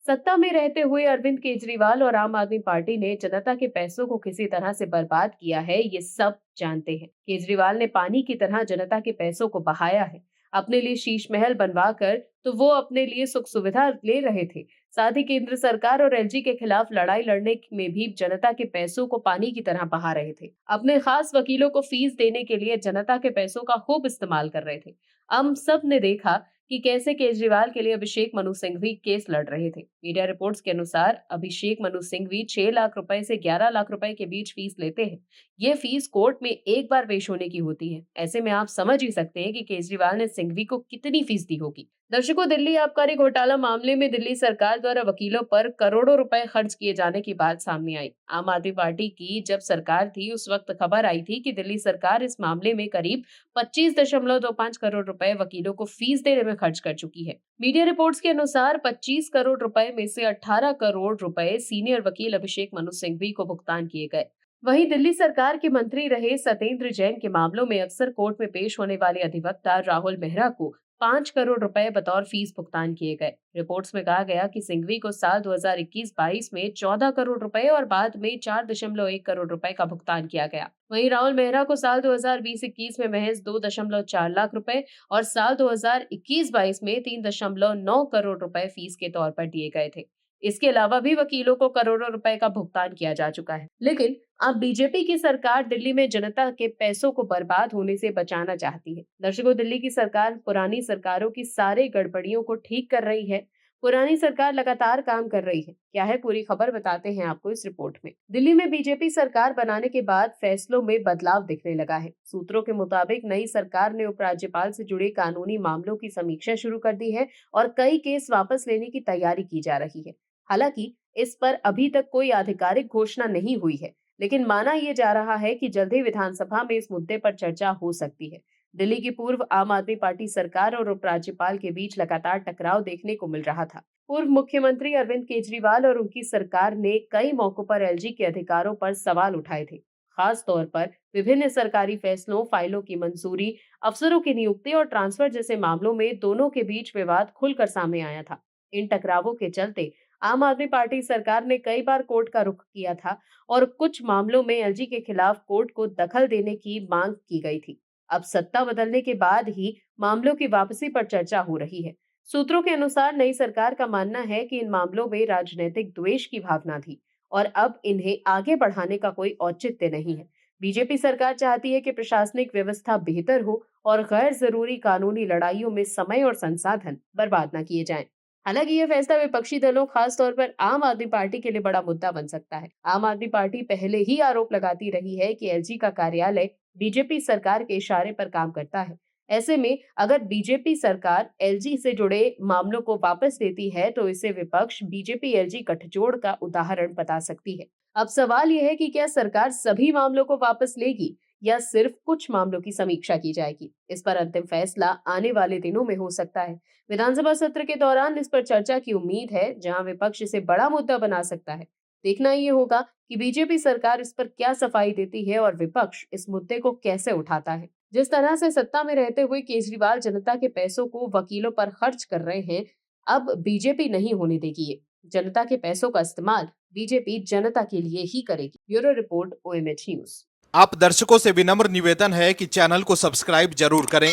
सत्ता में रहते हुए अरविंद केजरीवाल और आम आदमी पार्टी ने जनता के पैसों को किसी तरह से बर्बाद किया है, ये सब जानते हैं। केजरीवाल ने पानी की तरह जनता के पैसों को बहाया है। अपने लिए शीश महल बनवा कर तो वो अपने लिए सुख सुविधा ले रहे थे। साथ ही केंद्र सरकार और एलजी के खिलाफ लड़ाई लड़ने में भी जनता के पैसों को पानी की तरह बहा रहे थे। अपने खास वकीलों को फीस देने के लिए जनता के पैसों का खूब इस्तेमाल कर रहे थे। हम सब ने देखा कि कैसे केजरीवाल के लिए अभिषेक मनु सिंघवी केस लड़ रहे थे। मीडिया रिपोर्ट्स के अनुसार अभिषेक मनु सिंघवी 6 लाख रुपए से 11 लाख रुपए के बीच फीस लेते हैं। ये फीस कोर्ट में एक बार पेश होने की होती है। ऐसे में आप समझ ही सकते हैं कि केजरीवाल ने सिंघवी को कितनी फीस दी होगी। दर्शकों, दिल्ली आबकारी घोटाला मामले में दिल्ली सरकार द्वारा वकीलों पर करोड़ों रुपए खर्च किए जाने की बात सामने आई। आम आदमी पार्टी की जब सरकार थी, उस वक्त खबर आई थी कि दिल्ली सरकार इस मामले में करीब 25.25 करोड़ रुपए वकीलों को फीस देने में खर्च कर चुकी है। मीडिया रिपोर्ट्स के अनुसार 25 करोड़ रुपए में से 18 करोड़ रुपए सीनियर वकील अभिषेक मनु सिंघवी को भुगतान किए गए। वहीं दिल्ली सरकार के मंत्री रहे सत्येंद्र जैन के मामलों में अक्सर कोर्ट में पेश होने वाले अधिवक्ता राहुल मेहरा को 5 करोड़ रुपए बतौर फीस भुगतान किए गए। रिपोर्ट्स में कहा गया कि सिंघवी को साल 2021-22 में 14 करोड़ रुपए और बाद में 4.1 करोड़ रुपए का भुगतान किया गया। वहीं राहुल मेहरा को साल 2020-21 में महज 2.4 लाख रुपए और साल 2021-22 में 3.9 करोड़ रुपए फीस के तौर पर दिए गए थे। इसके अलावा भी वकीलों को करोड़ों रुपए का भुगतान किया जा चुका है। लेकिन अब बीजेपी की सरकार दिल्ली में जनता के पैसों को बर्बाद होने से बचाना चाहती है। दर्शकों, दिल्ली की सरकार पुरानी सरकारों की सारे गड़बड़ियों को ठीक कर रही है। पुरानी सरकार लगातार काम कर रही है। क्या है पूरी खबर, बताते हैं आपको इस रिपोर्ट में। दिल्ली में बीजेपी सरकार बनाने के बाद फैसलों में बदलाव दिखने लगा है। सूत्रों के मुताबिक नई सरकार ने उपराज्यपाल से जुड़े कानूनी मामलों की समीक्षा शुरू कर दी है और कई केस वापस लेने की तैयारी की जा रही है। हालांकि इस पर अभी तक कोई आधिकारिक घोषणा नहीं हुई है, लेकिन माना यह जा रहा है कि जल्द ही विधानसभा में इस मुद्दे पर चर्चा हो सकती है। दिल्ली की पूर्व आम आदमी पार्टी सरकार और उपराज्यपाल के बीच लगातार टकराव देखने को मिल रहा था। पूर्व मुख्यमंत्री अरविंद केजरीवाल और उनकी सरकार ने कई मौकों पर एलजी के अधिकारों पर सवाल उठाए थे। खास तौर पर विभिन्न सरकारी फैसलों, फाइलों की मंजूरी, अफसरों की नियुक्ति और ट्रांसफर जैसे मामलों में दोनों के बीच विवाद खुलकर सामने आया था। इन टकरावों के चलते आम आदमी पार्टी सरकार ने कई बार कोर्ट का रुख किया था और कुछ मामलों में एलजी के खिलाफ कोर्ट को दखल देने की मांग की गई थी। अब सत्ता बदलने के बाद ही मामलों की वापसी पर चर्चा हो रही है। सूत्रों के अनुसार नई सरकार का मानना है कि इन मामलों में राजनीतिक द्वेष की भावना थी और अब इन्हें आगे बढ़ाने का कोई औचित्य नहीं है। बीजेपी सरकार चाहती है कि प्रशासनिक व्यवस्था बेहतर हो और गैर जरूरी कानूनी लड़ाइयों में समय और संसाधन बर्बाद न किए जाएं। हालांकि यह फैसला विपक्षी दलों, खास तौर पर आम आदमी पार्टी के लिए बड़ा मुद्दा बन सकता है। आम आदमी पार्टी पहले ही आरोप लगाती रही है कि एलजी का कार्यालय बीजेपी सरकार के इशारे पर काम करता है। ऐसे में अगर बीजेपी सरकार एलजी से जुड़े मामलों को वापस लेती है तो इसे विपक्ष बीजेपी एलजी गठजोड़ का उदाहरण बता सकती है। अब सवाल यह है कि क्या सरकार सभी मामलों को वापस लेगी या सिर्फ कुछ मामलों की समीक्षा की जाएगी। इस पर अंतिम फैसला आने वाले दिनों में हो सकता है। विधानसभा सत्र के दौरान इस पर चर्चा की उम्मीद है, जहां विपक्ष इसे बड़ा मुद्दा बना सकता है। देखना ये होगा कि बीजेपी सरकार इस पर क्या सफाई देती है और विपक्ष इस मुद्दे को कैसे उठाता है। जिस तरह से सत्ता में रहते हुए केजरीवाल जनता के पैसों को वकीलों पर खर्च कर रहे हैं, अब बीजेपी नहीं होने देगी। ये जनता के पैसों का इस्तेमाल बीजेपी जनता के लिए ही करेगी। Bureau report, OMH news. आप दर्शकों से विनम्र निवेदन है कि चैनल को सब्सक्राइब जरूर करें